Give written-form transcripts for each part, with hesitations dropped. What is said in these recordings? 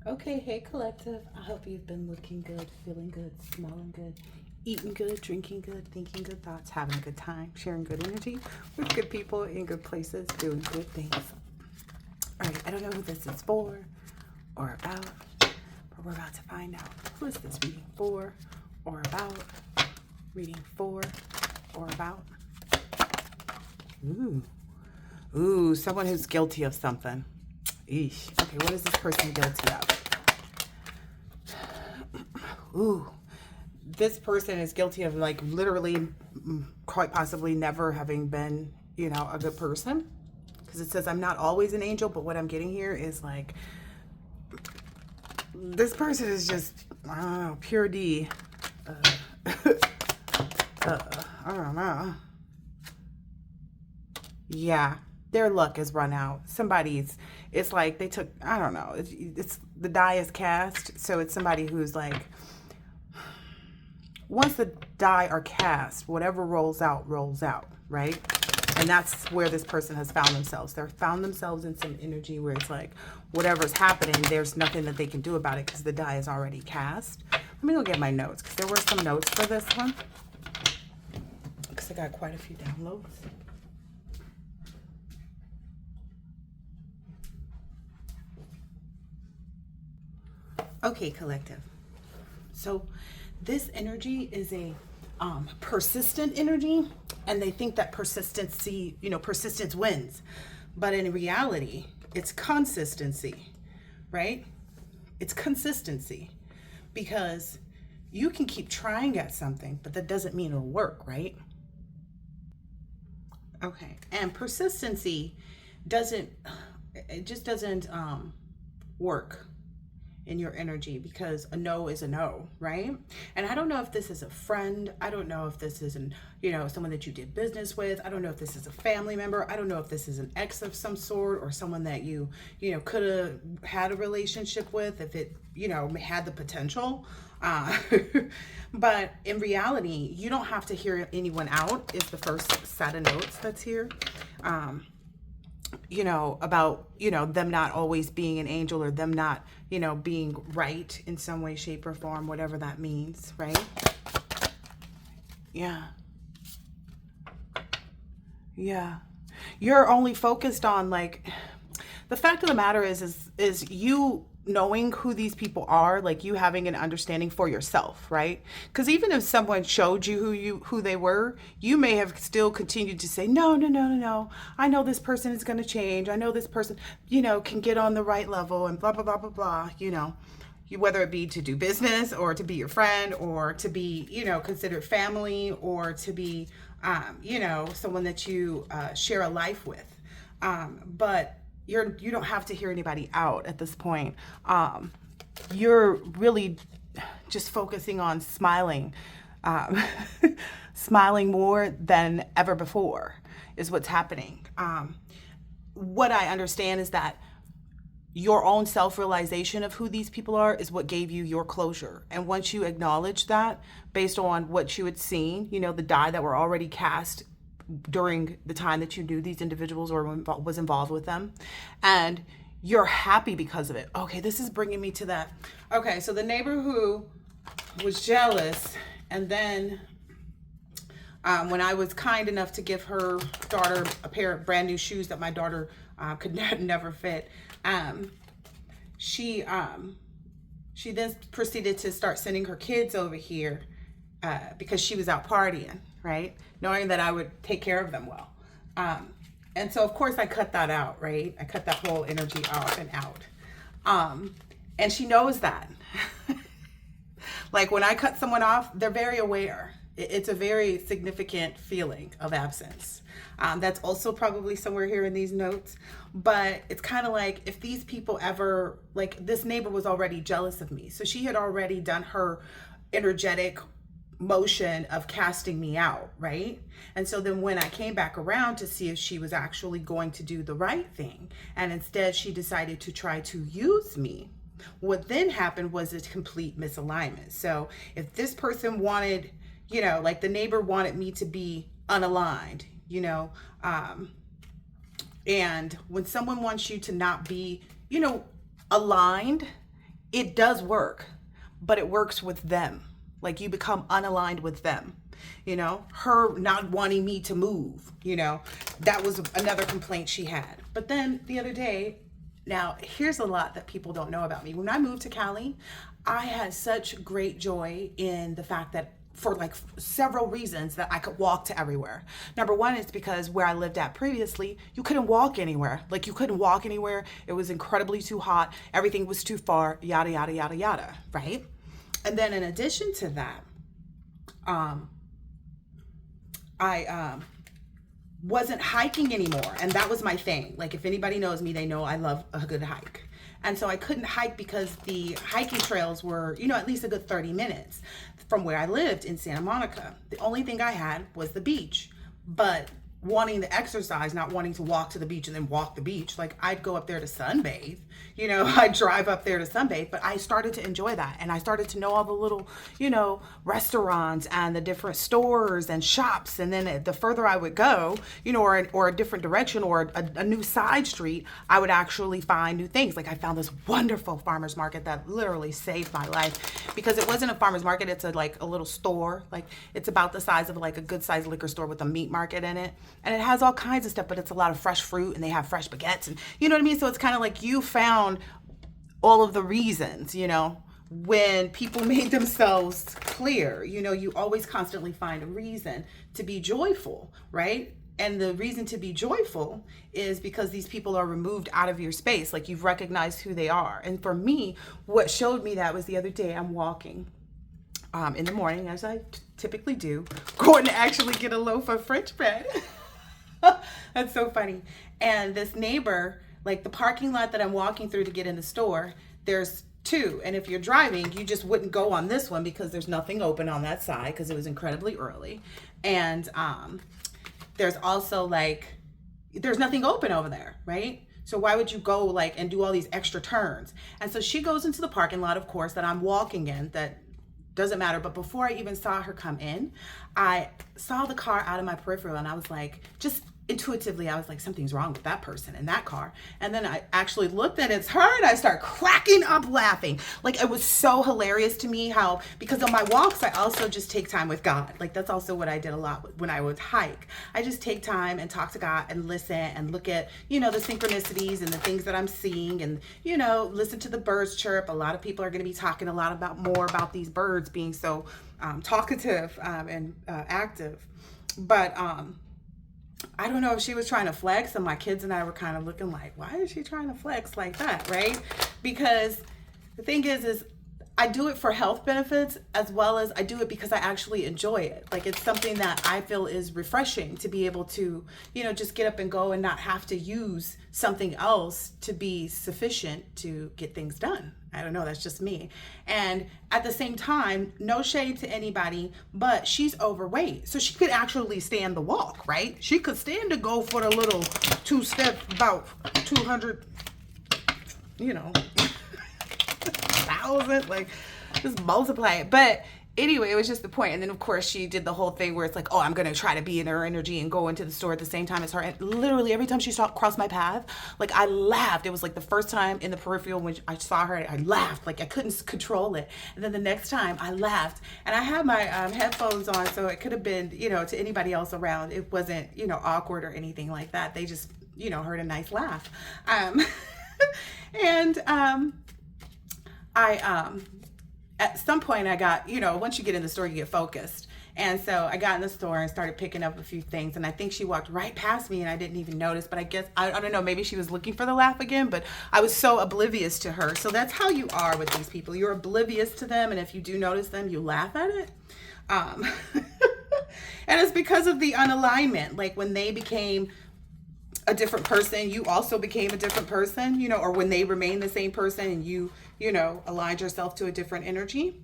Okay, hey collective. I hope you've been looking good, feeling good, smelling good, eating good, drinking good, thinking good thoughts, having a good time, sharing good energy with good people in good places, doing good things. All right, I don't know who this is for or about, but we're about to find out. Who is this reading for or about? Reading for or about? Ooh. Ooh, someone who's guilty of something. Eesh. Okay, what is this person guilty of? Ooh, this person is guilty of like literally quite possibly never having been, a good person. Because it says I'm not always an angel, but what I'm getting here is like this person is just, I don't know, pure D. I don't know. Yeah, their luck is run out. It's like they took, I don't know, it's the die is cast. So it's somebody who's like, once the die are cast, whatever rolls out, right? And that's where this person has found themselves. They've found themselves in some energy where it's like, whatever's happening, there's nothing that they can do about it because the die is already cast. Let me go get my notes because there were some notes for this one. Because I got quite a few downloads. Okay, collective. So this energy is a persistent energy, and they think that persistence wins. But in reality, it's consistency, right? It's consistency, because you can keep trying at something, but that doesn't mean it'll work, right? Okay, and persistency doesn't work in your energy, because a no is a no, right? And I don't know if this is a friend. I don't know if this is someone that you did business with. I don't know if this is a family member. I don't know if this is an ex of some sort, or someone that you could have had a relationship with if it, had the potential. But in reality, you don't have to hear anyone out is the first set of notes that's here. About, them not always being an angel, or them not, being right in some way, shape, or form, whatever that means, right? Yeah. Yeah. You're only focused on, like, the fact of the matter is you knowing who these people are, like you having an understanding for yourself, right? Because even if someone showed you who they were, you may have still continued to say, no, no, no, no, no. I know this person is going to change. I know this person, can get on the right level and blah, blah, blah, blah, blah, whether it be to do business, or to be your friend, or to be, considered family, or to be, someone that you share a life with. But you don't have to hear anybody out at this point. You're really just focusing on smiling, smiling more than ever before is what's happening. What I understand is that your own self-realization of who these people are is what gave you your closure. And once you acknowledge that, based on what you had seen, the die that were already cast during the time that you knew these individuals or was involved with them, and you're happy because of it. Okay, this is bringing me to that. Okay, so the neighbor who was jealous, and then when I was kind enough to give her daughter a pair of brand new shoes that my daughter could never fit, she then proceeded to start sending her kids over here because she was out partying, right? Knowing that I would take care of them well. And so, of course, I cut that out, right? I cut that whole energy off and out. And she knows that. Like when I cut someone off, they're very aware. It's a very significant feeling of absence. That's also probably somewhere here in these notes. But it's kind of like if these people ever, like this neighbor was already jealous of me. So she had already done her energetic motion of casting me out, right? And so then when I came back around to see if she was actually going to do the right thing, and instead she decided to try to use me, what then happened was a complete misalignment. So if this person wanted, like the neighbor wanted me to be unaligned, and when someone wants you to not be, aligned, it does work, but it works with them. Like you become unaligned with them. You know, her not wanting me to move, you know, that was another complaint she had. But then the other day, now here's a lot that people don't know about me. When I moved to Cali, I had such great joy in the fact that for like several reasons that I could walk to everywhere. Number one is because where I lived at previously, you couldn't walk anywhere. Like you couldn't walk anywhere. It was incredibly too hot. Everything was too far, yada, yada, yada, yada, right? And then in addition to that, I wasn't hiking anymore. And that was my thing. Like if anybody knows me, they know I love a good hike. And so I couldn't hike because the hiking trails were, you know, at least a good 30 minutes from where I lived in Santa Monica. The only thing I had was the beach. But wanting the exercise, not wanting to walk to the beach and then walk the beach, like I'd go up there to sunbathe, you know, I'd drive up there to sunbathe, but I started to enjoy that. And I started to know all the little, you know, restaurants and the different stores and shops. And then the further I would go, you know, or a different direction or a new side street, I would actually find new things. Like I found this wonderful farmer's market that literally saved my life, because it wasn't a farmer's market. It's like a little store. Like it's about the size of like a good sized liquor store with a meat market in it. And it has all kinds of stuff, but it's a lot of fresh fruit and they have fresh baguettes and you know what I mean? So it's kind of like you found all of the reasons, you know, when people made themselves clear, you know, you always constantly find a reason to be joyful, right? And the reason to be joyful is because these people are removed out of your space. Like you've recognized who they are. And for me, what showed me that was the other day I'm walking in the morning, as I typically do, going to actually get a loaf of French bread. That's so funny. And this neighbor, like the parking lot that I'm walking through to get in the store, there's two. And if you're driving, you just wouldn't go on this one because there's nothing open on that side because it was incredibly early. And there's also like, there's nothing open over there, right? So why would you go like and do all these extra turns? And so she goes into the parking lot, of course, that I'm walking in, that doesn't matter. But before I even saw her come in, I saw the car out of my peripheral and I was like, just intuitively, I was like, something's wrong with that person in that car. And then I actually looked and it's her and I start cracking up laughing. Like it was so hilarious to me how, because on my walks, I also just take time with God. Like that's also what I did a lot when I would hike. I just take time and talk to God and listen and look at, you know, the synchronicities and the things that I'm seeing and, you know, listen to the birds chirp. A lot of people are going to be talking a lot about more about these birds being so talkative and active. But, I don't know if she was trying to flex, and my kids and I were kind of looking like, why is she trying to flex like that, right? Because the thing is I do it for health benefits as well as I do it because I actually enjoy it. Like it's something that I feel is refreshing to be able to, you know, just get up and go and not have to use something else to be sufficient to get things done. I don't know, that's just me. And at the same time, no shade to anybody, but she's overweight. So she could actually stand the walk, right? She could stand to go for the little 2-step, about 200, you know, thousand, like just multiply it. But anyway, it was just the point. And then of course she did the whole thing where it's like, oh, I'm going to try to be in her energy and go into the store at the same time as her. And literally every time she crossed my path, like I laughed. It was like the first time in the peripheral when I saw her, I laughed. Like I couldn't control it. And then the next time I laughed and I had my headphones on. So it could have been, you know, to anybody else around. It wasn't, you know, awkward or anything like that. They just, you know, heard a nice laugh. At some point I got, you know, once you get in the store, you get focused. And so I got in the store and started picking up a few things. And I think she walked right past me and I didn't even notice. But I guess, I don't know, maybe she was looking for the laugh again. But I was so oblivious to her. So that's how you are with these people. You're oblivious to them. And if you do notice them, you laugh at it. And it's because of the unalignment. Like when they became a different person, you also became a different person, you know, or when they remain the same person and you know, aligned yourself to a different energy.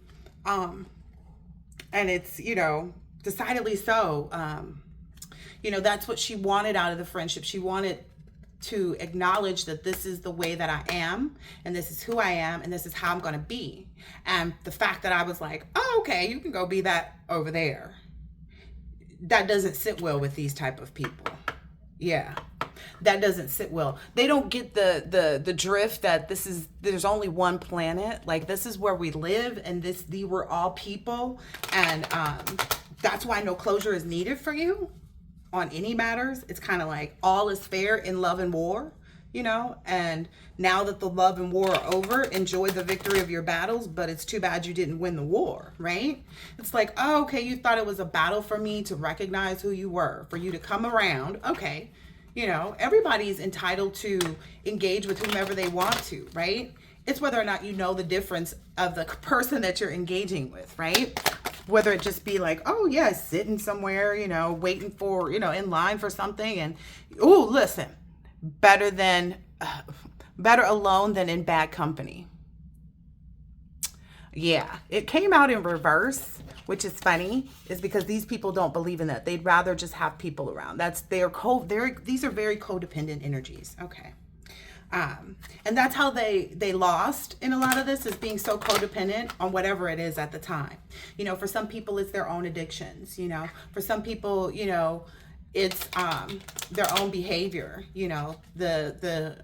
And it's, you know, decidedly so. You know, that's what she wanted out of the friendship. She wanted to acknowledge that this is the way that I am, and this is who I am, and this is how I'm going to be. And the fact that I was like, oh, okay, you can go be that over there. That doesn't sit well with these type of people. Yeah. that doesn't sit well. They don't get the drift that there's only one planet. Like, this is where we live, and we're all people, and that's why no closure is needed for you on any matters. It's kind of like all is fair in love and war, you know, and now that the love and war are over, enjoy the victory of your battles, but it's too bad you didn't win the war, right? It's like, oh, okay, you thought it was a battle for me to recognize who you were, for you to come around. Okay, you know, everybody's entitled to engage with whomever they want to, right? It's whether or not you know the difference of the person that you're engaging with, right? Whether it just be like, oh yeah, sitting somewhere, you know, waiting for, you know, in line for something, and, oh, listen, better alone than in bad company. Yeah, it came out in reverse, which is funny, is because these people don't believe in that. They'd rather just have people around. These are very codependent energies. Okay. And that's how they lost in a lot of this, is being so codependent on whatever it is at the time. You know, for some people it's their own addictions, you know, for some people, you know, it's their own behavior, you know, the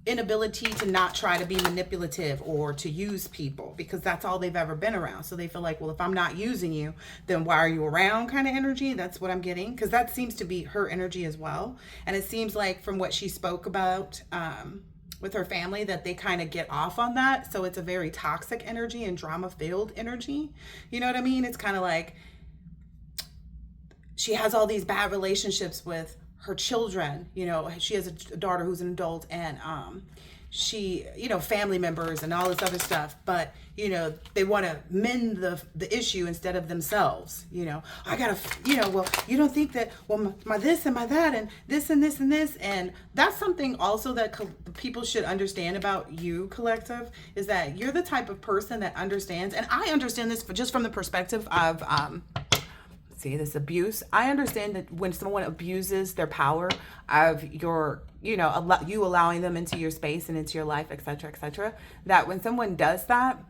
inability to not try to be manipulative or to use people, because that's all they've ever been around. So they feel like, well, if I'm not using you, then why are you around, kind of energy. That's what I'm getting, because that seems to be her energy as well. And it seems like from what she spoke about with her family, that they kind of get off on that. So it's a very toxic energy and drama filled energy. You know what I mean? It's kind of like she has all these bad relationships with her children. You know, she has a daughter who's an adult, and she, you know, family members and all this other stuff, but, you know, they want to mend the issue instead of themselves. You know, I gotta, you know, well, you don't think that, well, my this and my that and this and this and this. And that's something also that people should understand about you, collective, is that you're the type of person that understands, and I understand this just from the perspective of this abuse. I understand that when someone abuses their power of your, you know, you allowing them into your space and into your life, etc., that when someone does that,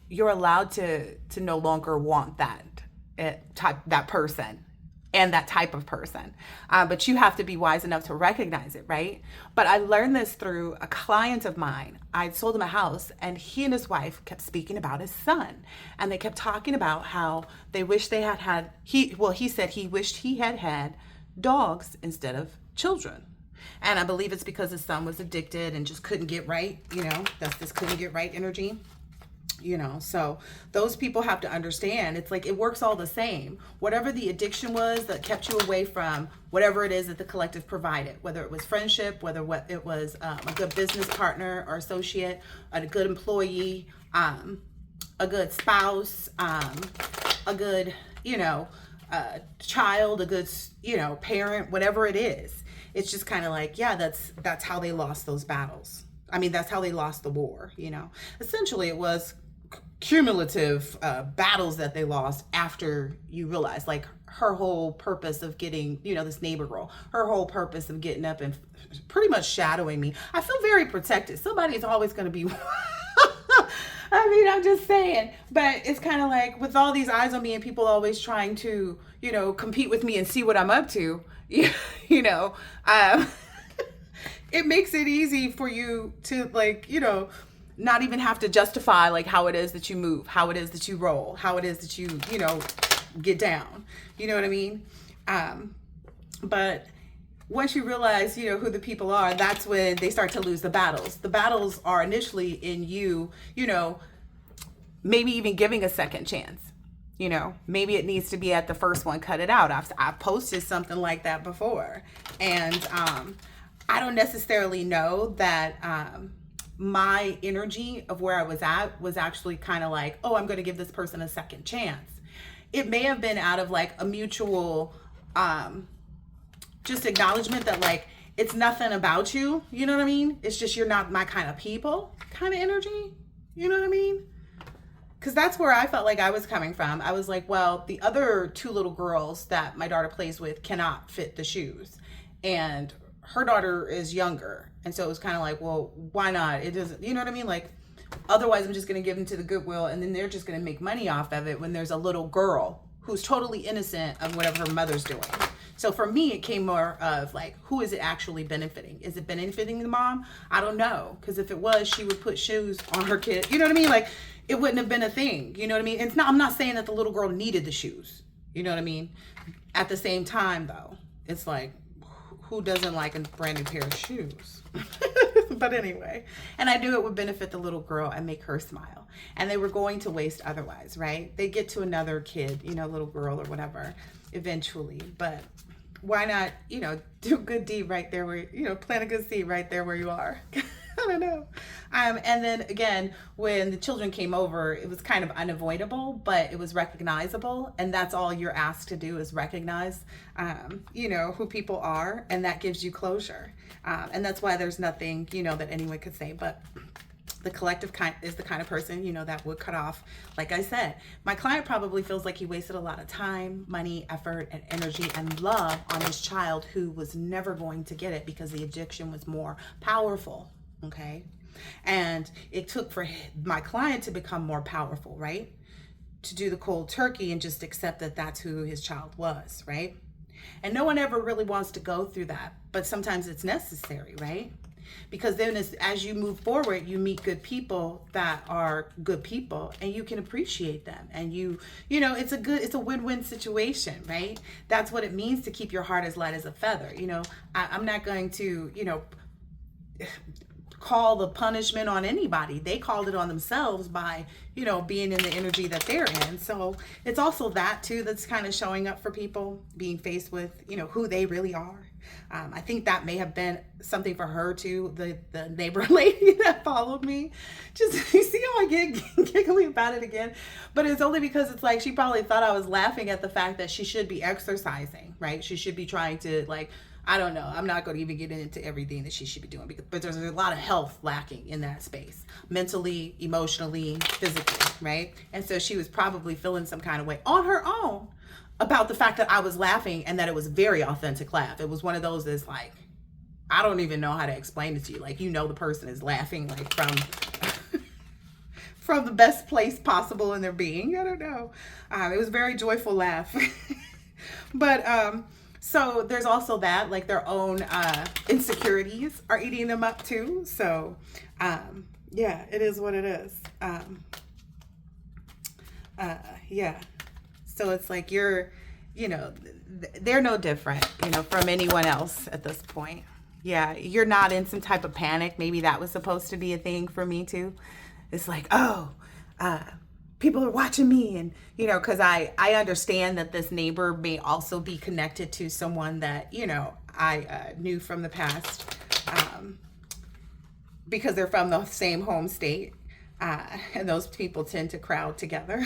you're allowed to no longer want that person and that type of person. But you have to be wise enough to recognize it, right? But I learned this through a client of mine. I sold him a house, and he and his wife kept speaking about his son. And they kept talking about how they wish they he said he wished he had dogs instead of children. And I believe it's because his son was addicted and just couldn't get right. You know, that's this couldn't get right energy. You know, so those people have to understand, it's like it works all the same. Whatever the addiction was that kept you away from whatever it is that the collective provided, whether it was friendship, whether it was a good business partner or associate, a good employee, a good spouse, a good, you know, child, a good, you know, parent, whatever it is. It's just kind of like, yeah, that's how they lost those battles. I mean, that's how they lost the war, you know. Essentially, it was cumulative battles that they lost after you realize, like, her whole purpose of getting, you know, this neighbor girl, her whole purpose of getting up and pretty much shadowing me. I feel very protected. Somebody's always going to be, I mean, I'm just saying, but it's kind of like with all these eyes on me and people always trying to, you know, compete with me and see what I'm up to, you know, it makes it easy for you to, like, you know, not even have to justify like how it is that you move, how it is that you roll, how it is that you know, get down. You know what I mean? But once you realize, you know, who the people are, that's when they start to lose the battles. The battles are initially in you, you know, maybe even giving a second chance. You know, maybe it needs to be at the first one, cut it out. I've posted something like that before. And I don't necessarily know that my energy of where I was at was actually kind of like, oh, I'm going to give this person a second chance. It may have been out of like a mutual just acknowledgement that like, it's nothing about you. You know what I mean? It's just, you're not my kind of people kind of energy. You know what I mean? Because that's where I felt like I was coming from. I was like, well, the other two little girls that my daughter plays with cannot fit the shoes. And her daughter is younger. And so it was kind of like, well, why not? It doesn't, you know what I mean? Like, otherwise I'm just going to give them to the Goodwill and then they're just going to make money off of it when there's a little girl who's totally innocent of whatever her mother's doing. So for me, it came more of like, who is it actually benefiting? Is it benefiting the mom? I don't know. Because if it was, she would put shoes on her kid. You know what I mean? Like, it wouldn't have been a thing. You know what I mean? It's not, I'm not saying that the little girl needed the shoes. You know what I mean? At the same time, though, it's like, who doesn't like a brand new pair of shoes? But anyway, and I knew it would benefit the little girl and make her smile. And they were going to waste otherwise, right? They get to another kid, you know, little girl or whatever, eventually. But why not, you know, do a good deed right there where, you know, plant a good seed right there where you are. I don't know. And then again, when the children came over, it was kind of unavoidable, but it was recognizable. And that's all you're asked to do is recognize, you know, who people are. And that gives you closure. And that's why there's nothing, you know, that anyone could say. But the collective kind is the kind of person, you know, that would cut off. Like I said, my client probably feels like he wasted a lot of time, money, effort, and energy and love on his child who was never going to get it because the addiction was more powerful. Okay. And it took for my client to become more powerful, right? To do the cold turkey and just accept that that's who his child was, right? And no one ever really wants to go through that, but sometimes it's necessary, right? Because then as you move forward, you meet good people that are good people and you can appreciate them. And you know, it's a win-win situation, right? That's what it means to keep your heart as light as a feather. You know, I'm not going to, you know, call the punishment on anybody. They called it on themselves by, you know, being in the energy that they're in. So it's also that too that's kind of showing up for people, being faced with, you know, who they really are. I think that may have been something for her too, the neighbor lady that followed me. Just, you see how I get giggly about it again? But it's only because it's like she probably thought I was laughing at the fact that she should be exercising, right? She should be trying to, like, I don't know. I'm not going to even get into everything that she should be doing, but there's a lot of health lacking in that space, mentally, emotionally, physically, right? And so she was probably feeling some kind of way on her own about the fact that I was laughing and that it was very authentic laugh. It was one of those that's like, I don't even know how to explain it to you. Like, you know, the person is laughing like from the best place possible in their being. I don't know. It was a very joyful laugh. But, so there's also that, like, their own insecurities are eating them up too. So, yeah, it is what it is. Yeah. So it's like you're, you know, they're no different, you know, from anyone else at this point. Yeah, you're not in some type of panic. Maybe that was supposed to be a thing for me too. It's like, oh, people are watching me. And, you know, because I understand that this neighbor may also be connected to someone that, you know, I knew from the past because they're from the same home state. And those people tend to crowd together.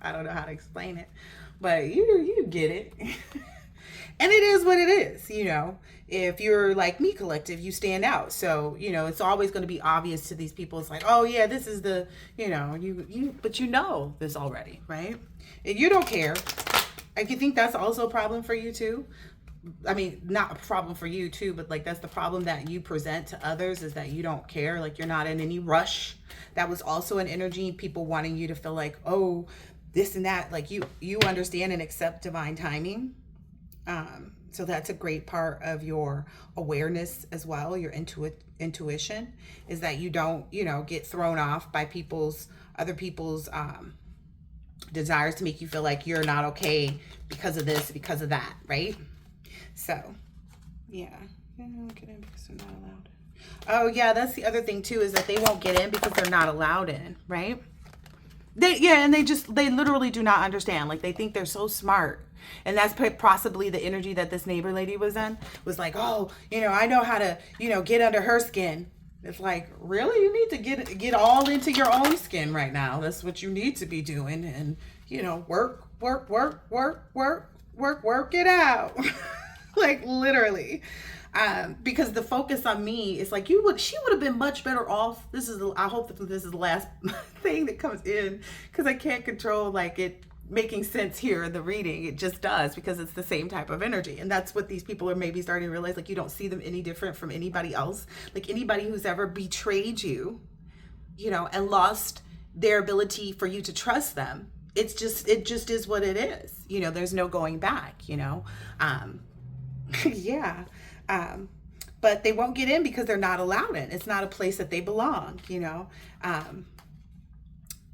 I don't know how to explain it, but you get it. And it is what it is, you know. If you're like me, collective, you stand out. So, you know, it's always going to be obvious to these people. It's like, oh yeah, this is the, you know, but you know this already, right? And you don't care. Like, you think that's also a problem for you too? I mean, not a problem for you too, but like that's the problem that you present to others, is that you don't care. Like, you're not in any rush. That was also an energy, people wanting you to feel like, oh, this and that. Like, you understand and accept divine timing. So that's a great part of your awareness as well. Your intuition is that you don't, you know, get thrown off by other people's desires to make you feel like you're not okay because of this, because of that, right? So, yeah. Get in because they're not allowed. Oh yeah, that's the other thing too, is that they won't get in because they're not allowed in, right? They literally do not understand. Like, they think they're so smart. And that's possibly the energy that this neighbor lady was in, was like, oh, you know, I know how to, you know, get under her skin. It's like, really? You need to get all into your own skin right now. That's what you need to be doing. And, you know, work it out. Like, literally. Because the focus on me is like, she would have been much better off. I hope that this is the last thing that comes in, because I can't control like it making sense here in the reading. It just does, because it's the same type of energy. And that's what these people are maybe starting to realize. Like, you don't see them any different from anybody else. Like, anybody who's ever betrayed you, you know, and lost their ability for you to trust them, it just is what it is. There's no going back, yeah. But they won't get in because they're not allowed in. It's not a place that they belong,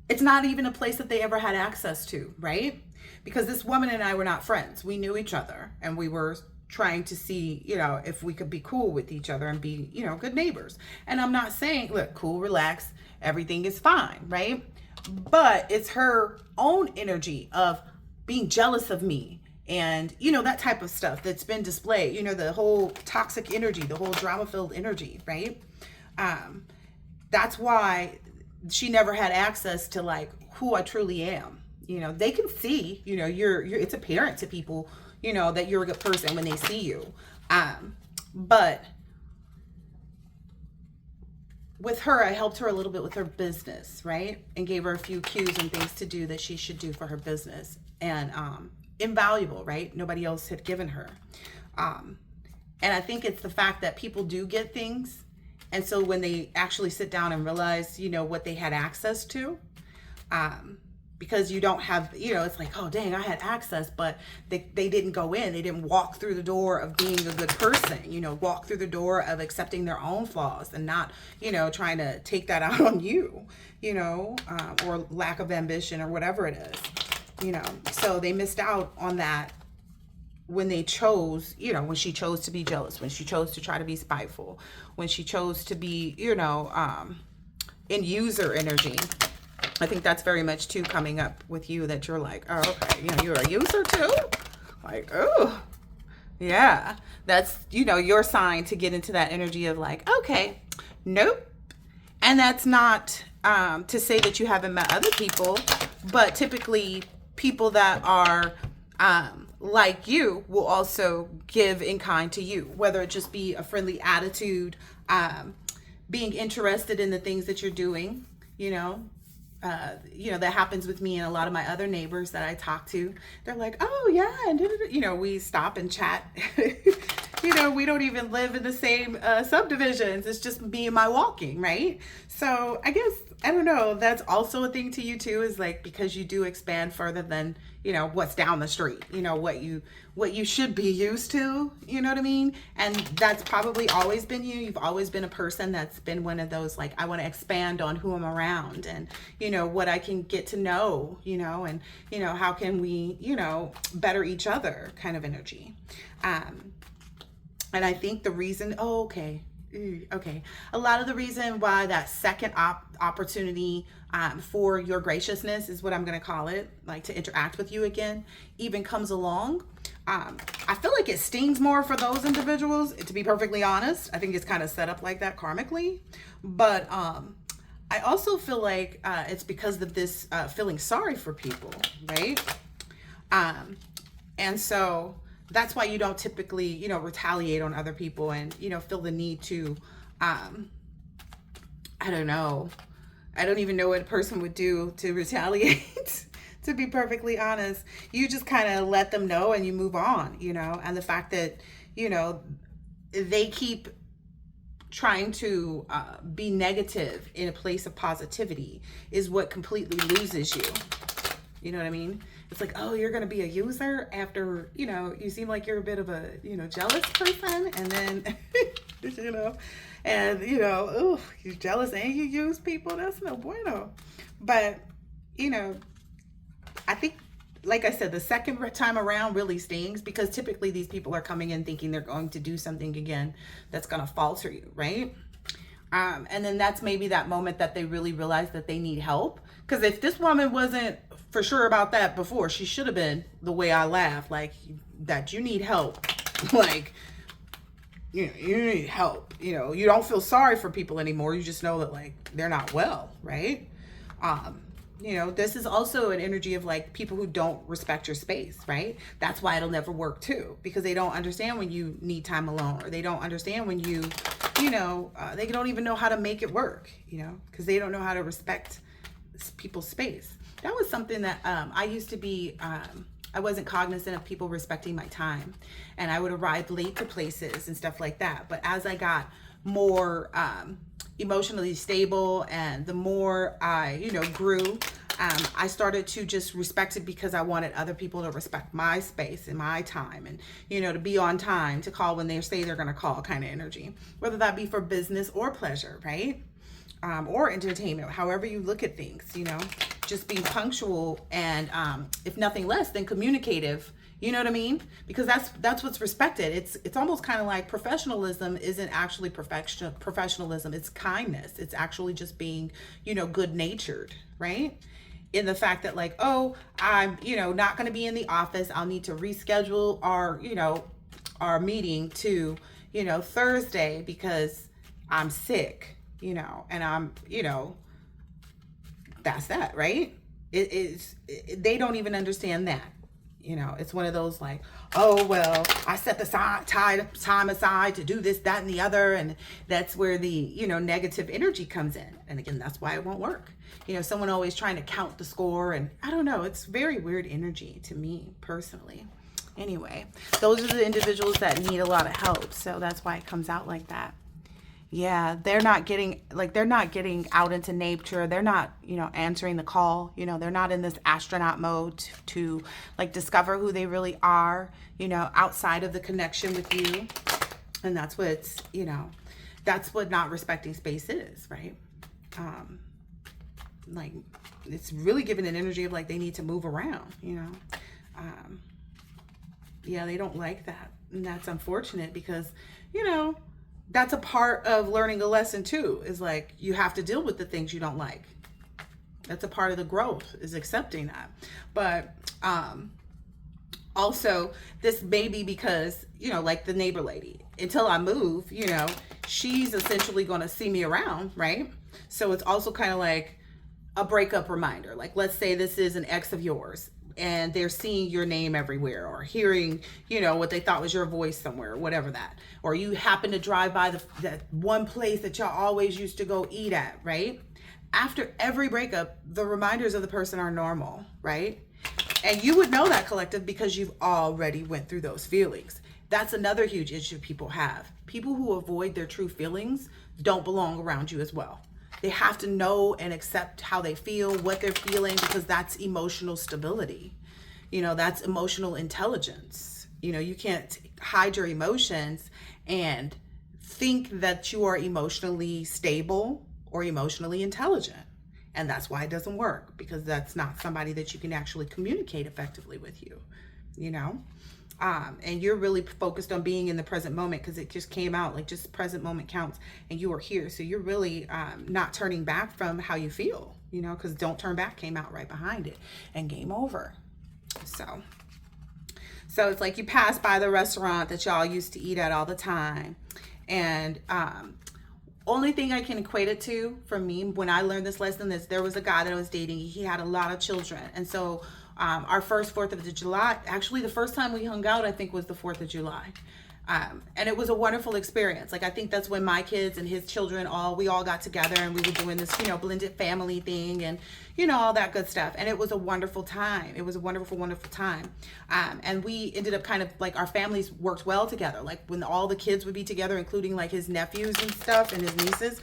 it's not even a place that they ever had access to, right? Because this woman and I were not friends. We knew each other, and we were trying to see, if we could be cool with each other and be, good neighbors. And I'm not saying, look, cool, relax, everything is fine, right? But it's her own energy of being jealous of me and, that type of stuff that's been displayed, the whole toxic energy, the whole drama-filled energy, right? That's why she never had access to like who I truly am. They can see, you're it's apparent to people, that you're a good person when they see you. But with her, I helped her a little bit with her business, right? And gave her a few cues and things to do that she should do for her business. And invaluable, right? Nobody else had given her. And I think it's the fact that people do get things. And so when they actually sit down and realize, what they had access to, because you don't have, it's like, oh, dang, I had access, but they didn't go in. They didn't walk through the door of being a good person, walk through the door of accepting their own flaws and not, trying to take that out on you, or lack of ambition or whatever it is, so they missed out on that when they chose, when she chose to be jealous, when she chose to try to be spiteful, when she chose to be, in user energy. I think that's very much too coming up with you, that you're like, oh, okay, you're a user too? Like, oh, yeah. That's, your sign to get into that energy of like, okay, nope. And that's not to say that you haven't met other people, but typically people that are like you will also give in kind to you, whether it just be a friendly attitude, being interested in the things that you're doing, that happens with me and a lot of my other neighbors that I talk to. They're like, oh yeah, and we stop and chat. We don't even live in the same subdivisions. It's just me and my walking, right? So I guess, I don't know, that's also a thing to you too, is like, because you do expand further than, what's down the street, what you should be used to, you know what I mean? And that's probably always been you. You've always been a person that's been one of those, like, I want to expand on who I'm around and, what I can get to know, and, how can we, better each other kind of energy. And I think the reason, okay. A lot of the reason why that second opportunity for your graciousness is what I'm going to call it, like to interact with you again, even comes along. I feel like it stings more for those individuals, to be perfectly honest. I think it's kind of set up like that karmically. But I also feel like it's because of this feeling sorry for people, right? And so that's why you don't typically, retaliate on other people and, feel the need to, I don't know. I don't even know what a person would do to retaliate, to be perfectly honest. You just kind of let them know and you move on, and the fact that, they keep trying to be negative in a place of positivity is what completely loses you. You know what I mean? It's like, oh, you're going to be a user after, you seem like you're a bit of a, jealous person. And then, oh, you're jealous and you use people. That's no bueno. But, I think, like I said, the second time around really stings because typically these people are coming in thinking they're going to do something again that's going to falter you, right? And then that's maybe that moment that they really realize that they need help. Because if this woman wasn't for sure about that before, she should have been the way I laugh, like that you need help. Like, you need help. You don't feel sorry for people anymore. You just know that like they're not well, right? This is also an energy of like people who don't respect your space, right? That's why it'll never work too, because they don't understand when you need time alone, or they don't understand when you, they don't even know how to make it work, because they don't know how to respect people's space. That was something that I used to be, I wasn't cognizant of people respecting my time, and I would arrive late to places and stuff like that. But as I got more emotionally stable and the more I, grew, I started to just respect it because I wanted other people to respect my space and my time, and, you know, to be on time, to call when they say they're going to call kind of energy, whether that be for business or pleasure, right? Or entertainment, however you look at things, you know, just being punctual and, if nothing less than communicative. You know what I mean? Because that's what's respected. It's almost kind of like professionalism isn't actually professionalism. It's kindness. It's actually just being, you know, good natured, right? In the fact that, like, oh, I'm, you know, not going to be in the office. I'll need to reschedule our, you know, our meeting to, you know, Thursday because I'm sick, you know, and I'm, you know, that's that, right? They don't even understand that. You know, it's one of those like, oh, well, I set the time aside to do this, that, and the other. And that's where the, you know, negative energy comes in. And again, that's why it won't work. You know, someone always trying to count the score. And I don't know, it's very weird energy to me personally. Anyway, those are the individuals that need a lot of help. So that's why it comes out like that. Yeah, they're not getting out into nature. They're not, you know, answering the call. You know, they're not in this astronaut mode to like discover who they really are, you know, outside of the connection with you. And that's what it's, you know, that's what not respecting space is, right? Like, it's really giving an energy of like they need to move around, you know. Yeah, they don't like that. And that's unfortunate because, you know, that's a part of learning a lesson too, is like you have to deal with the things you don't like. That's a part of the growth, is accepting that. But also this may be because, you know, like the neighbor lady, until I move, you know, she's essentially going to see me around, right? So it's also kind of like a breakup reminder. Like, let's say this is an ex of yours and they're seeing your name everywhere or hearing, you know, what they thought was your voice somewhere, or whatever that, or you happen to drive by that one place that y'all always used to go eat at, right? After every breakup, the reminders of the person are normal, right? And you would know that, collective, because you've already went through those feelings. That's another huge issue people have. People who avoid their true feelings don't belong around you as well. They have to know and accept how they feel, what they're feeling, because that's emotional stability. You know, that's emotional intelligence. You know, you can't hide your emotions and think that you are emotionally stable or emotionally intelligent. And that's why it doesn't work, because that's not somebody that you can actually communicate effectively with you, you know? And you're really focused on being in the present moment, because it just came out like just present moment counts, and you are here. So you're really not turning back from how you feel, you know, because Don't Turn Back came out right behind it, and game over. So it's like you pass by the restaurant that y'all used to eat at all the time. And only thing I can equate it to, for me, when I learned this lesson, is there was a guy that I was dating. He had a lot of children. And so our first 4th of July, actually the first time we hung out, I think, was the 4th of July. And it was a wonderful experience. Like, I think that's when my kids and his children, we all got together and we were doing this, you know, blended family thing and, you know, all that good stuff. And it was a wonderful time. It was a wonderful, wonderful time. And we ended up kind of like, our families worked well together. Like, when all the kids would be together, including like his nephews and stuff and his nieces,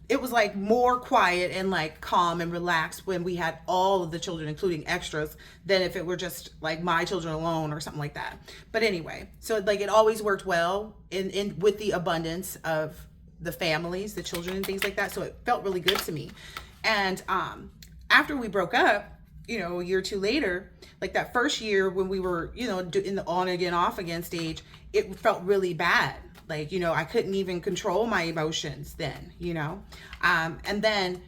it was like more quiet and like calm and relaxed when we had all of the children, including extras, than if it were just like my children alone or something like that. But anyway, so like it always worked well in with the abundance of the families, the children and things like that. So it felt really good to me. And after we broke up, you know, a year or two later, like that first year when we were, you know, in the on again, off again stage, it felt really bad. Like, you know, I couldn't even control my emotions then, you know. And then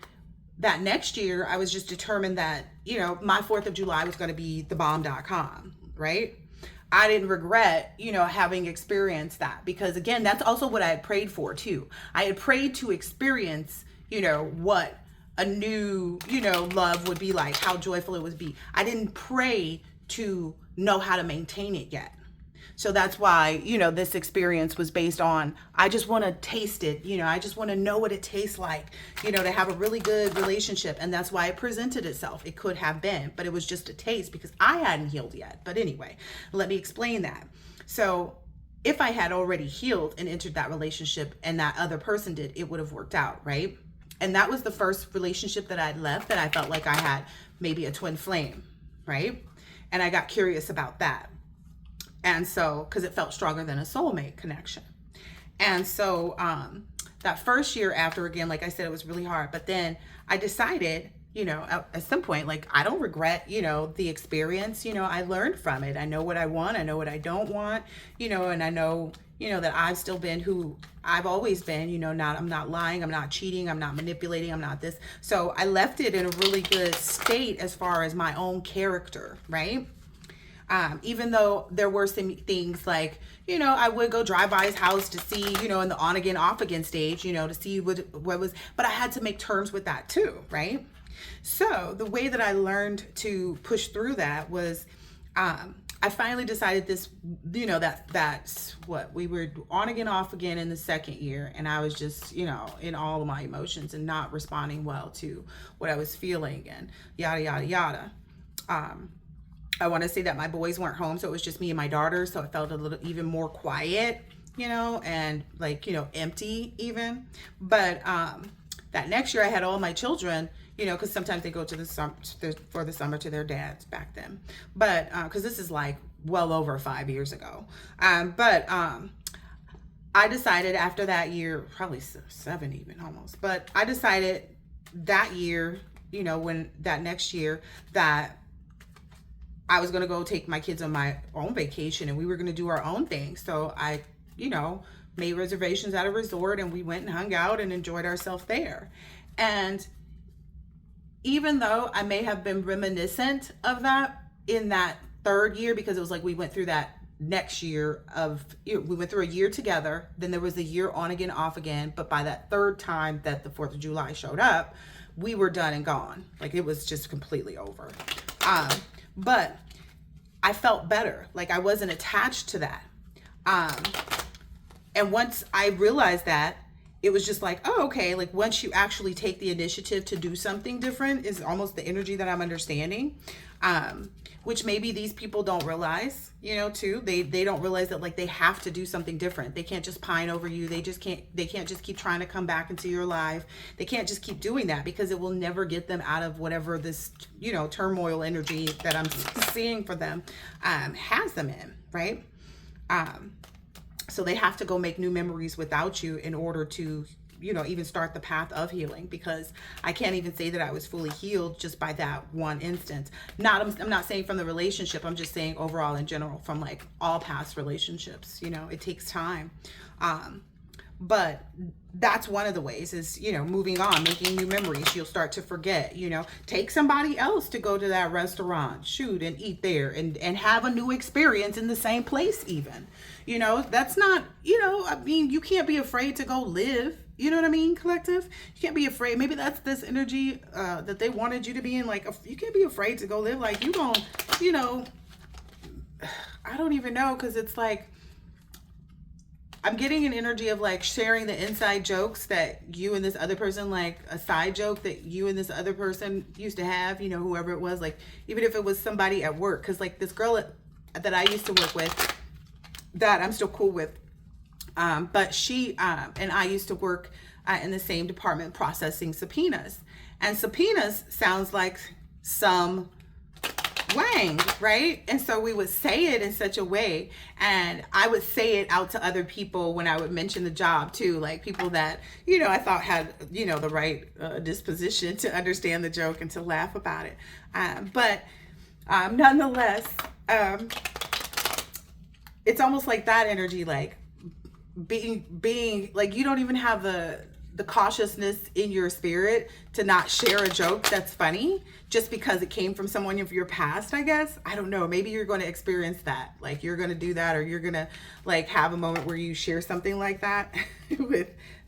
that next year, I was just determined that, you know, my 4th of July was going to be thebomb.com, right? I didn't regret, you know, having experienced that, because again, that's also what I had prayed for too. I had prayed to experience, you know, what a new, you know, love would be like, how joyful it would be. I didn't pray to know how to maintain it yet. So that's why, you know, this experience was based on, I just want to taste it. You know, I just want to know what it tastes like, you know, to have a really good relationship. And that's why it presented itself. It could have been, but it was just a taste because I hadn't healed yet. But anyway, let me explain that. So if I had already healed and entered that relationship and that other person did, it would have worked out, right? And that was the first relationship that I'd left that I felt like I had maybe a twin flame, right? And I got curious about that. And so, because it felt stronger than a soulmate connection. And so that first year after, again, like I said, it was really hard. But then I decided, at some point, like, I don't regret, the experience. I learned from it. I know what I want. I know what I don't want, and I know, that I've still been who I've always been, I'm not lying. I'm not cheating. I'm not manipulating. I'm not this. So I left it in a really good state as far as my own character, right? Even though there were some things like, I would go drive by his house to see, in the on again, off again stage, to see what was, but I had to make terms with that too, right? So the way that I learned to push through that was, I finally decided this, that's what we were on again, off again in the second year. And I was just, in all of my emotions and not responding well to what I was feeling and yada, yada, yada. I want to say that my boys weren't home, so it was just me and my daughter. So it felt a little even more quiet, and like, empty even. But that next year I had all my children, because sometimes they go to for the summer to their dads back then. But because this is like well over 5 years ago. But I decided after that year, probably 7 even almost, but I decided that year, when that next year that I was going to go take my kids on my own vacation and we were going to do our own thing. So I, made reservations at a resort and we went and hung out and enjoyed ourselves there. And even though I may have been reminiscent of that in that third year, because it was like we went through that next year we went through a year together, then there was a year on again, off again. But by that third time that the 4th of July showed up, we were done and gone. Like it was just completely over. But I felt better. Like I wasn't attached to that. And once I realized that, it was just like, oh, okay. Like once you actually take the initiative to do something different is almost the energy that I'm understanding. Which maybe these people don't realize, too. They don't realize that like they have to do something different. They can't just pine over you. They can't just keep trying to come back into your life. They can't just keep doing that because it will never get them out of whatever this, turmoil energy that I'm seeing for them has them in, right? So they have to go make new memories without you in order to, even start the path of healing, because I can't even say that I was fully healed just by that one instance. I'm not saying from the relationship, I'm just saying overall in general from like all past relationships, it takes time. But that's one of the ways is, moving on, making new memories. You'll start to forget, take somebody else to go to that restaurant, shoot and eat there and have a new experience in the same place even. That's not, you can't be afraid to go live. You know what I mean, collective? You can't be afraid. Maybe that's this energy that they wanted you to be in. Like, you can't be afraid to go live. Like, you gon', I don't even know, because it's like, I'm getting an energy of like sharing the inside jokes that you and this other person, like a side joke that you and this other person used to have, whoever it was, like, even if it was somebody at work. Because like this girl that I used to work with, that I'm still cool with, but she and I used to work in the same department processing subpoenas. And subpoenas sounds like some wang, right? And so we would say it in such a way, and I would say it out to other people when I would mention the job too, like people that, I thought had, the right disposition to understand the joke and to laugh about it. But nonetheless, it's almost like that energy, like being like, you don't even have the cautiousness in your spirit to not share a joke that's funny just because it came from someone of your past, I guess. I don't know. Maybe you're going to experience that. Like you're going to do that, or you're going to like have a moment where you share something like that with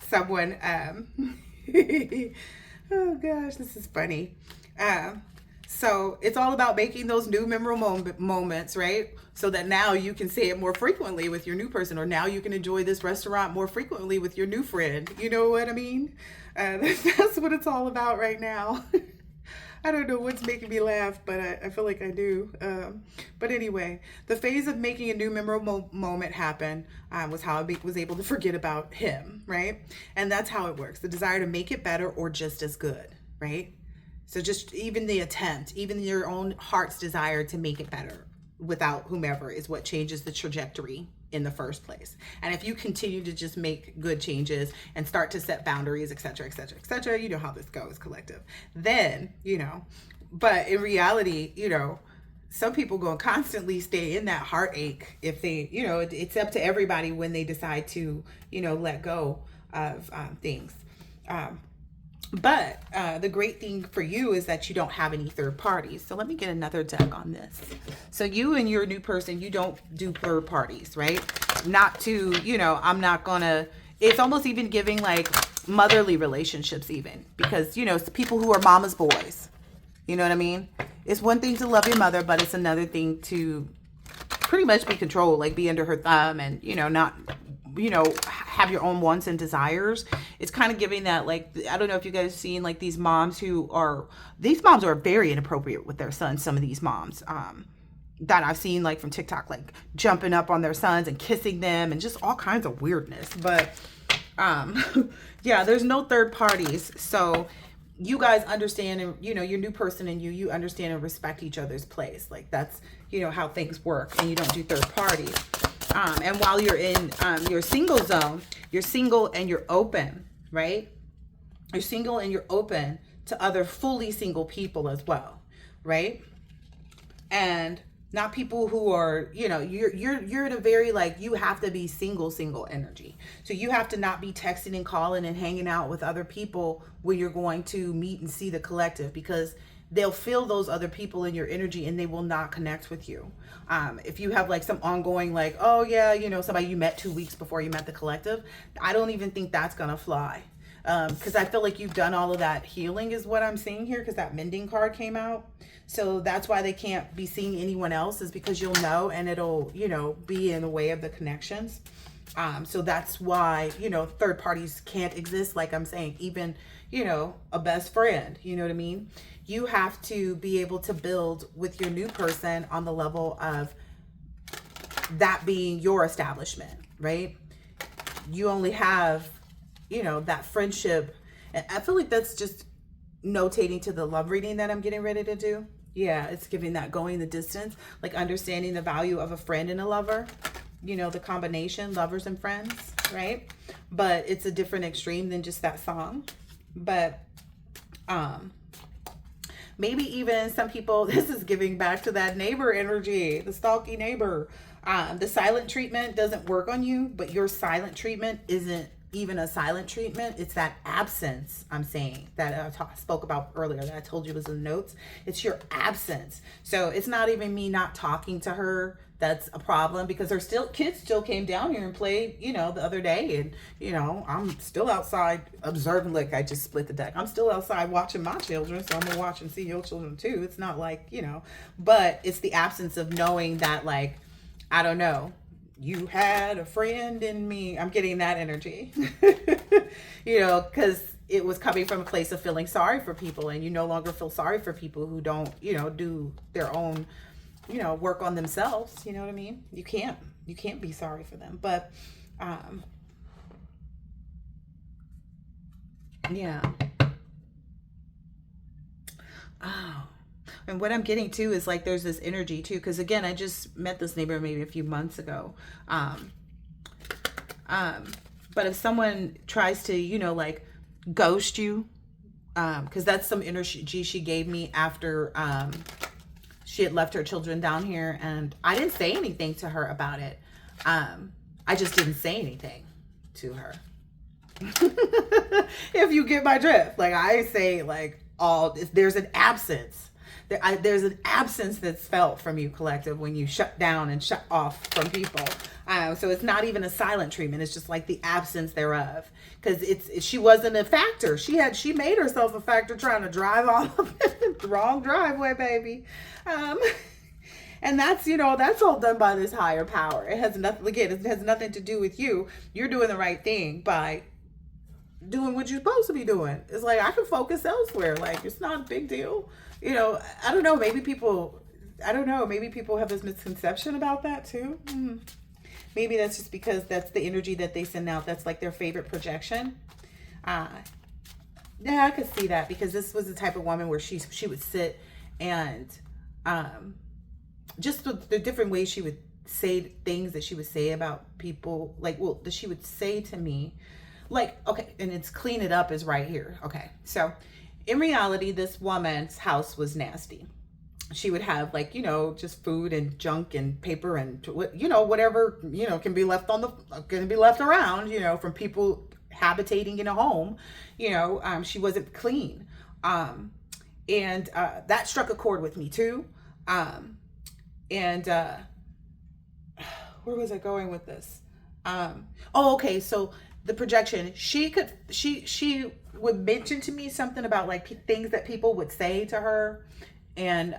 someone. Oh gosh, this is funny. So it's all about making those new memorable moments, right? So that now you can say it more frequently with your new person, or now you can enjoy this restaurant more frequently with your new friend. You know what I mean? That's what it's all about right now. I don't know what's making me laugh, but I feel like I do. But anyway, the phase of making a new memorable moment happen was how I was able to forget about him, right? And that's how it works. The desire to make it better or just as good, right? So just even the attempt, even your own heart's desire to make it better without whomever is what changes the trajectory in the first place. And if you continue to just make good changes and start to set boundaries, etc., etc., etc., you know how this goes, collective, then, you know, but in reality, you know, some people going to constantly stay in that heartache if they, you know, it's up to everybody when they decide to, you know, let go of things. But the great thing for you is that you don't have any third parties. So let me get another deck on this. So you and your new person, you don't do third parties, right? Not to, you know, I'm not gonna, it's almost even giving like motherly relationships even. Because, you know, it's the people who are mama's boys. You know what I mean? It's one thing to love your mother, but it's another thing to pretty much be controlled, like be under her thumb and, you know, not, you know, have your own wants and desires. It's kind of giving that, like, I don't know if you guys have seen like these moms are very inappropriate with their sons. Some of these moms that I've seen like from TikTok, like jumping up on their sons and kissing them and just all kinds of weirdness. But yeah, there's no third parties. So you guys understand, and you know, your new person and you understand and respect each other's place. Like that's, you know, how things work, and you don't do third parties. And while you're in your single zone, you're single and you're open, right? You're single and you're open to other fully single people as well, right? And not people who are, you know, you're in a very like, you have to be single energy. So you have to not be texting and calling and hanging out with other people when you're going to meet and see the collective, because they'll feel those other people in your energy and they will not connect with you. If you have like some ongoing, like, oh yeah, you know, somebody you met 2 weeks before you met the collective, I don't even think that's gonna fly. Because I feel like you've done all of that healing is what I'm seeing here, because that mending card came out. So that's why they can't be seeing anyone else, is because you'll know, and it'll, you know, be in the way of the connections. So that's why, you know, third parties can't exist. Like I'm saying, even, you know, a best friend, you know what I mean? You have to be able to build with your new person on the level of that being your establishment, right? You only have, you know, that friendship. And I feel like that's just notating to the love reading that I'm getting ready to do. Yeah, it's giving that going the distance, like understanding the value of a friend and a lover, you know, the combination, lovers and friends, right? But it's a different extreme than just that song. But maybe even some people, this is giving back to that neighbor energy, the stalky neighbor. The silent treatment doesn't work on you, but your silent treatment isn't even a silent treatment. It's that absence, I'm saying, that I spoke about earlier, that I told you was in the notes. It's your absence. So it's not even me not talking to her that's a problem, because there's still kids still came down here and played, you know, the other day, and you know, I'm still outside observing. Like, I just split the deck, I'm still outside watching my children, so I'm gonna watch and see your children too. It's not like, you know, but it's the absence of knowing that, like, I don't know, you had a friend in me. I'm getting that energy. You know, because it was coming from a place of feeling sorry for people, and you no longer feel sorry for people who don't, you know, do their own, you know, work on themselves. You know what I mean? You can't be sorry for them. But yeah. Oh. And what I'm getting too is like there's this energy too, because again, I just met this neighbor maybe a few months ago. But if someone tries to, you know, like ghost you, because that's some energy she gave me after she had left her children down here, and I didn't say anything to her about it. I just didn't say anything to her. If you get my drift, like I say, like there's an absence. There's an absence that's felt from you, collective, when you shut down and shut off from people. So it's not even a silent treatment. It's just like the absence thereof, because she wasn't a factor. She made herself a factor trying to drive off the wrong driveway, baby. And that's, you know, that's all done by this higher power. It has nothing, again, it has nothing to do with you. You're doing the right thing by doing what you're supposed to be doing. It's like, I can focus elsewhere. Like, it's not a big deal. You know, I don't know, maybe people have this misconception about that too. Maybe that's just because that's the energy that they send out. That's like their favorite projection. Yeah, I could see that because this was the type of woman where she would sit and just the different ways she would say things that she would say about people, like, well, that she would say to me, like, okay, and it's clean it up is right here. Okay, so in reality, this woman's house was nasty. She would have, like, just food and junk and paper and whatever can be left can be left around, from people habitating in a home. She wasn't clean, and that struck a chord with me too. And where was I going with this? Oh, okay. So the projection, she would mention to me something about like things that people would say to her, and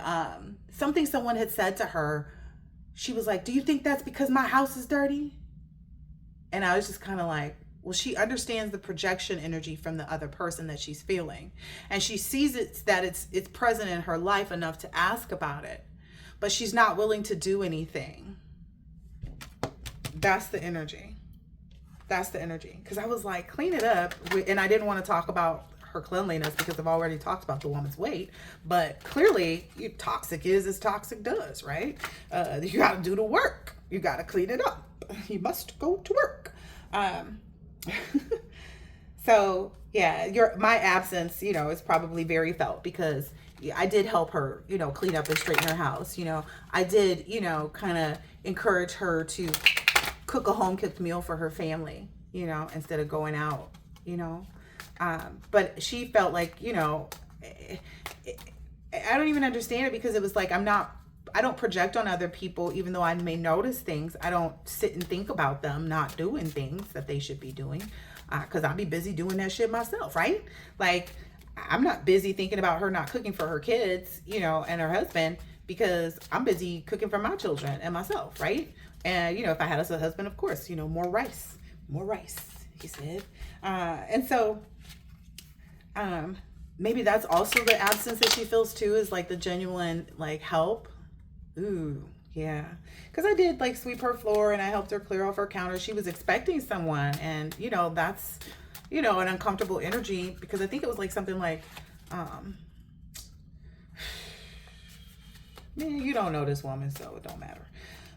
something someone had said to her. She was like, "Do you think that's because my house is dirty?" And I was just kind of like, well, she understands the projection energy from the other person that she's feeling, and she sees that it's present in her life enough to ask about it, but she's not willing to do anything. That's the energy. That's the energy. Because I was like, clean it up. And I didn't want to talk about her cleanliness because I've already talked about the woman's weight. But clearly, toxic is as toxic does, right? You got to do the work. You got to clean it up. You must go to work. So, yeah, my absence, is probably very felt because I did help her, clean up and straighten her house. I did, kind of encourage her to cook a home cooked meal for her family, instead of going out, but she felt like, I don't even understand it because it was like, I don't project on other people, even though I may notice things. I don't sit and think about them not doing things that they should be doing, because I'll be busy doing that shit myself, right? Like, I'm not busy thinking about her not cooking for her kids, and her husband, because I'm busy cooking for my children and myself, right? And, if I had a husband, of course, more rice, he said. And so maybe that's also the absence that she feels too, is like the genuine, like, help. Ooh, yeah. Because I did, like, sweep her floor and I helped her clear off her counter. She was expecting someone, and, that's, an uncomfortable energy, because I think it was like something like, man, you don't know this woman, so it don't matter.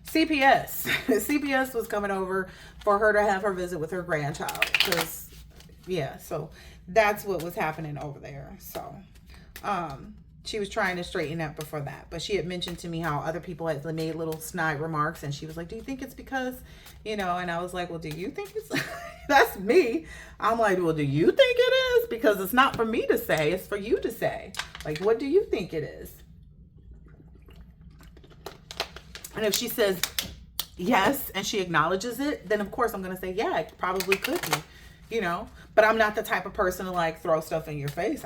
CPS. CPS was coming over for her to have her visit with her grandchild. Because, yeah, so that's what was happening over there. So, she was trying to straighten up before that. But she had mentioned to me how other people had made little snide remarks. And she was like, do you think it's because, and I was like, well, do you think it's... That's me. I'm like, well, do you think it is? Because it's not for me to say. It's for you to say. Like, what do you think it is? And if she says yes and she acknowledges it, then of course I'm going to say, yeah, it probably could be, But I'm not the type of person to like throw stuff in your face.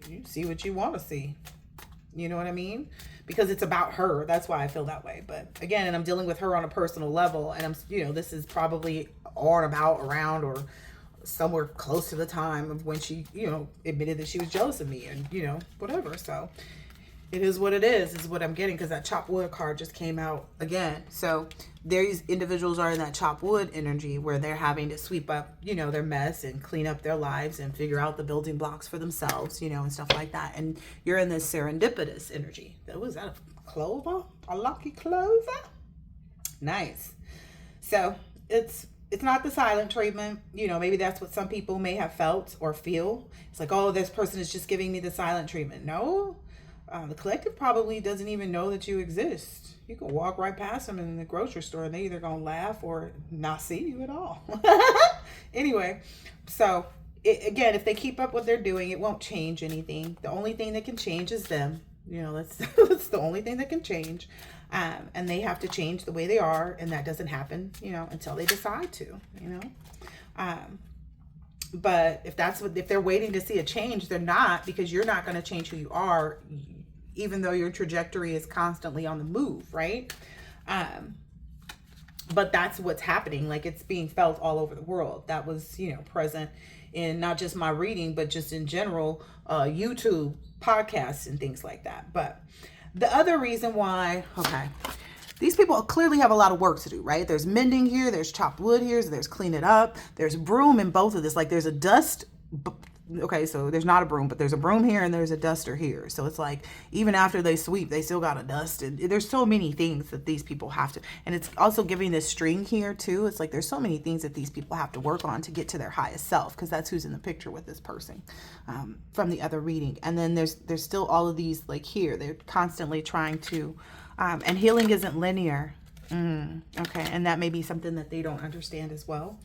You see what you want to see. You know what I mean? Because it's about her. That's why I feel that way. But again, and I'm dealing with her on a personal level. And I'm, this is probably on about around or somewhere close to the time of when she, admitted that she was jealous of me and, whatever. So it is what it is what I'm getting, because that chop wood card just came out again. So these individuals are in that chop wood energy where they're having to sweep up, their mess and clean up their lives and figure out the building blocks for themselves, and stuff like that. And you're in this serendipitous energy. Was that a clover? A lucky clover? Nice. So it's not the silent treatment. Maybe that's what some people may have felt or feel. It's like, oh, this person is just giving me the silent treatment. No. The collective probably doesn't even know that you exist. You can walk right past them in the grocery store and they're either going to laugh or not see you at all. Anyway, so again, if they keep up what they're doing, it won't change anything. The only thing that can change is them. That's the only thing that can change. And they have to change the way they are. And that doesn't happen, until they decide to, but if they're waiting to see a change, they're not, because you're not going to change who you are, even though your trajectory is constantly on the move, right? But that's what's happening. Like, it's being felt all over the world. That was, present in not just my reading, but just in general, YouTube, podcasts, and things like that. But the other reason why, okay, these people clearly have a lot of work to do, right? There's mending here, there's chopped wood here, there's clean it up, there's broom in both of this. Like, there's a dust okay, so there's not a broom, but there's a broom here and there's a duster here. So it's like, even after they sweep, they still got to dust. And there's so many things that these people have to, and it's also giving this string here too. It's like, there's so many things that these people have to work on to get to their highest self, because that's who's in the picture with this person from the other reading. And then there's still all of these, like here, they're constantly trying to, and healing isn't linear. Okay, and that may be something that they don't understand as well.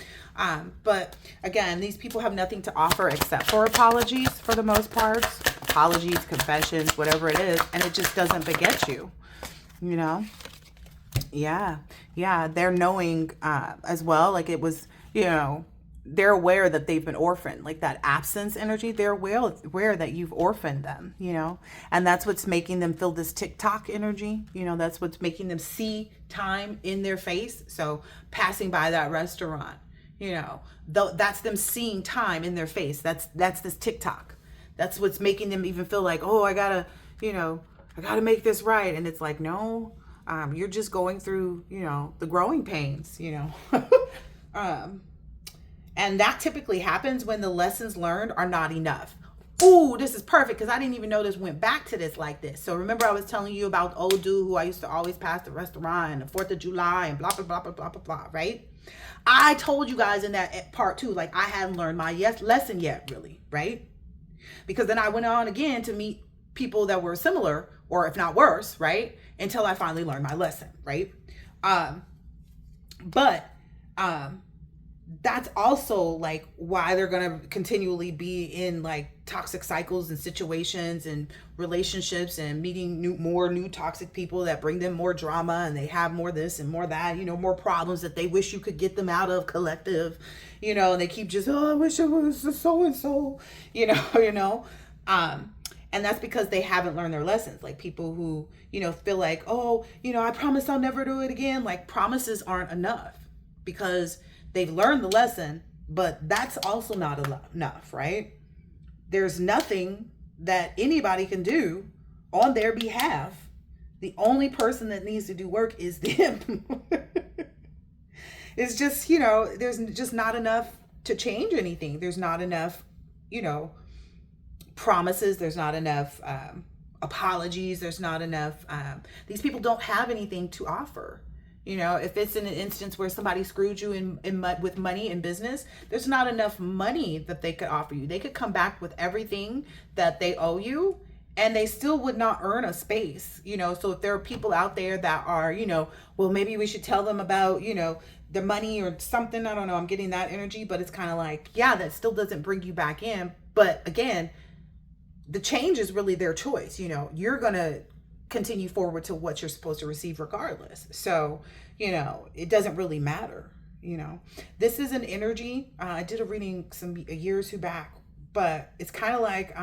But again, these people have nothing to offer except for apologies for the most part. Apologies, confessions, whatever it is, and it just doesn't beget you, you know? Yeah, they're knowing as well, like it was, you know, they're aware that they've been orphaned, like that absence energy. They're aware that you've orphaned them, you know, and that's what's making them feel this TikTok energy. You know, that's what's making them see time in their face. So passing by that restaurant, you know, that's them seeing time in their face. That's this TikTok. That's what's making them even feel like, oh, I gotta make this right. And it's like, no, you're just going through, you know, the growing pains, you know. And that typically happens when the lessons learned are not enough. Ooh, this is perfect, because I didn't even know this went back to this like this. So remember I was telling you about old dude who I used to always pass the restaurant and the 4th of July and blah, blah, blah, blah, blah, blah, blah, right? I told you guys in that part too, like I hadn't learned my lesson yet, really, right? Because then I went on again to meet people that were similar, or if not worse, right? Until I finally learned my lesson, right? That's also like why they're going to continually be in like toxic cycles and situations and relationships and meeting more new toxic people that bring them more drama, and they have more this and more that, you know, more problems that they wish you could get them out of collective, you know, and they keep just, oh, I wish it was so-and-so, you know, and that's because they haven't learned their lessons. Like people who, you know, feel like, oh, you know, I promise I'll never do it again. Like promises aren't enough, because they've learned the lesson, but that's also not enough, right? There's nothing that anybody can do on their behalf. The only person that needs to do work is them. It's just, you know, there's just not enough to change anything. There's not enough, you know, promises. There's not enough apologies. There's not enough. These people don't have anything to offer. You know, if it's in an instance where somebody screwed you with money in business, there's not enough money that they could offer you. They could come back with everything that they owe you, and they still would not earn a space, you know. So if there are people out there that are, you know, well, maybe we should tell them about, you know, the money or something. I don't know. I'm getting that energy, but it's kind of like, yeah, that still doesn't bring you back in. But again, the change is really their choice. You know, you're going to continue forward to what you're supposed to receive regardless. So, you know, it doesn't really matter, you know. This is an energy. I did a reading some years back, but it's kind of like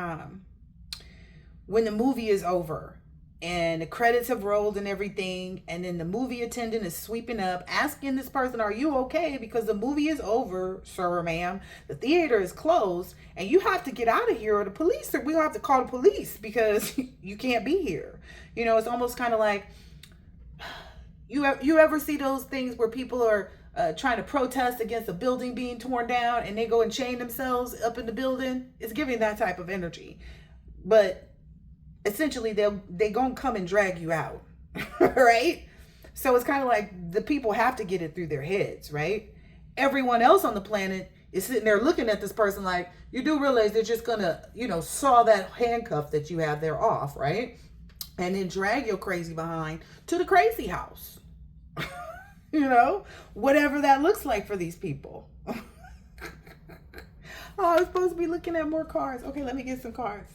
when the movie is over and the credits have rolled and everything, and then the movie attendant is sweeping up, asking this person, are you okay? Because the movie is over, sir or ma'am. The theater is closed, and you have to get out of here, or the police, or we'll have to call the police because you can't be here. You know, it's almost kind of like, you ever see those things where people are trying to protest against a building being torn down, and they go and chain themselves up in the building? It's giving that type of energy. But essentially they gonna come and drag you out. Right? So it's kind of like the people have to get it through their heads, right? Everyone else on the planet is sitting there looking at this person like, you do realize they're just gonna, you know, saw that handcuff that you have there off, right? And then drag your crazy behind to the crazy house. You know, whatever that looks like for these people. Oh, I was supposed to be looking at more cards. Okay, let me get some cards.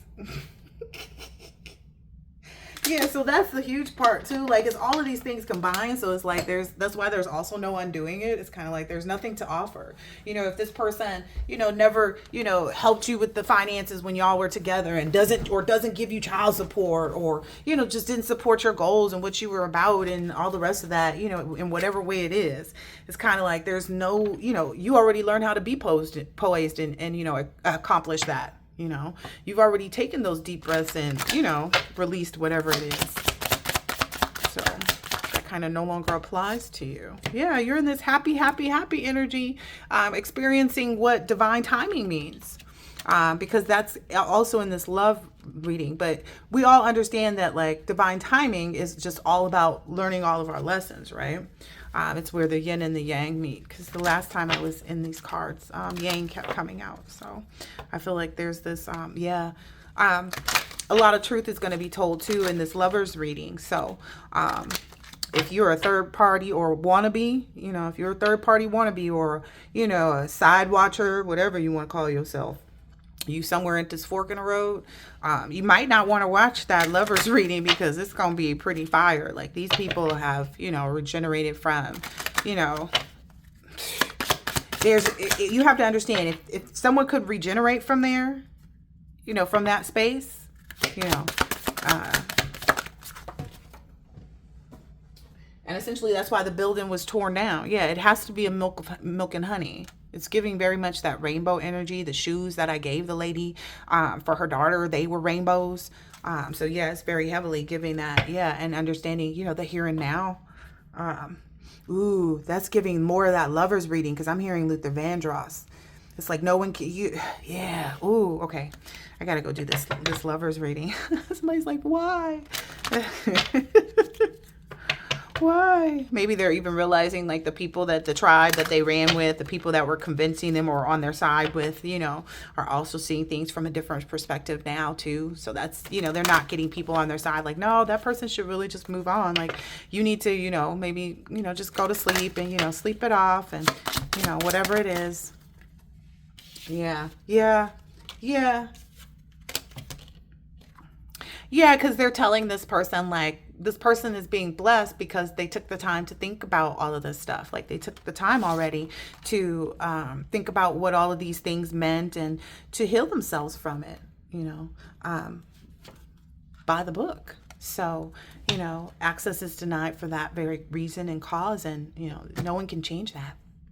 Yeah, so that's the huge part too. Like, it's all of these things combined. So it's like that's why there's also no undoing it. It's kind of like there's nothing to offer. You know, if this person, you know, never, you know, helped you with the finances when y'all were together, and doesn't give you child support, or, you know, just didn't support your goals and what you were about and all the rest of that, you know, in whatever way it is, it's kind of like there's no, you know, you already learned how to be poised and you know, accomplish that. You know, you've already taken those deep breaths and, you know, released whatever it is. So that kind of no longer applies to you. Yeah, you're in this happy energy, experiencing what divine timing means. because that's also in this love reading. But we all understand that like divine timing is just all about learning all of our lessons, right? It's where the yin and the yang meet, because the last time I was in these cards, yang kept coming out. So I feel like there's this, a lot of truth is going to be told too in this lovers reading. So if you're a third party or wannabe, you know, if you're a third party wannabe, or, you know, a side watcher, whatever you want to call yourself, you somewhere at this fork in the road, you might not want to watch that lovers reading, because it's going to be pretty fire. Like, these people have, you know, regenerated from, you know, you have to understand, if someone could regenerate from there, you know, from that space, you know, and essentially that's why the building was torn down. Yeah, it has to be a milk and honey. It's giving very much that rainbow energy. The shoes that I gave the lady for her daughter, they were rainbows. So yeah, it's very heavily giving that. Yeah, and understanding, you know, the here and now. Ooh, that's giving more of that lovers reading, because I'm hearing Luther Vandross. It's like no one can, yeah. Ooh, okay. I gotta go do this lovers reading. Somebody's like, why? Why? Maybe they're even realizing, like, the people that the tribe that they ran with, the people that were convincing them or on their side with, you know, are also seeing things from a different perspective now too. So that's, you know, they're not getting people on their side like, no, that person should really just move on. Like, you need to, you know, maybe, you know, just go to sleep and, you know, sleep it off, and, you know, whatever it is. Yeah. Yeah. Yeah. Yeah, because they're telling this person, like, this person is being blessed because they took the time to think about all of this stuff. Like, they took the time already to think about what all of these things meant, and to heal themselves from it, you know, by the book. So, you know, access is denied for that very reason and cause, and, you know, no one can change that.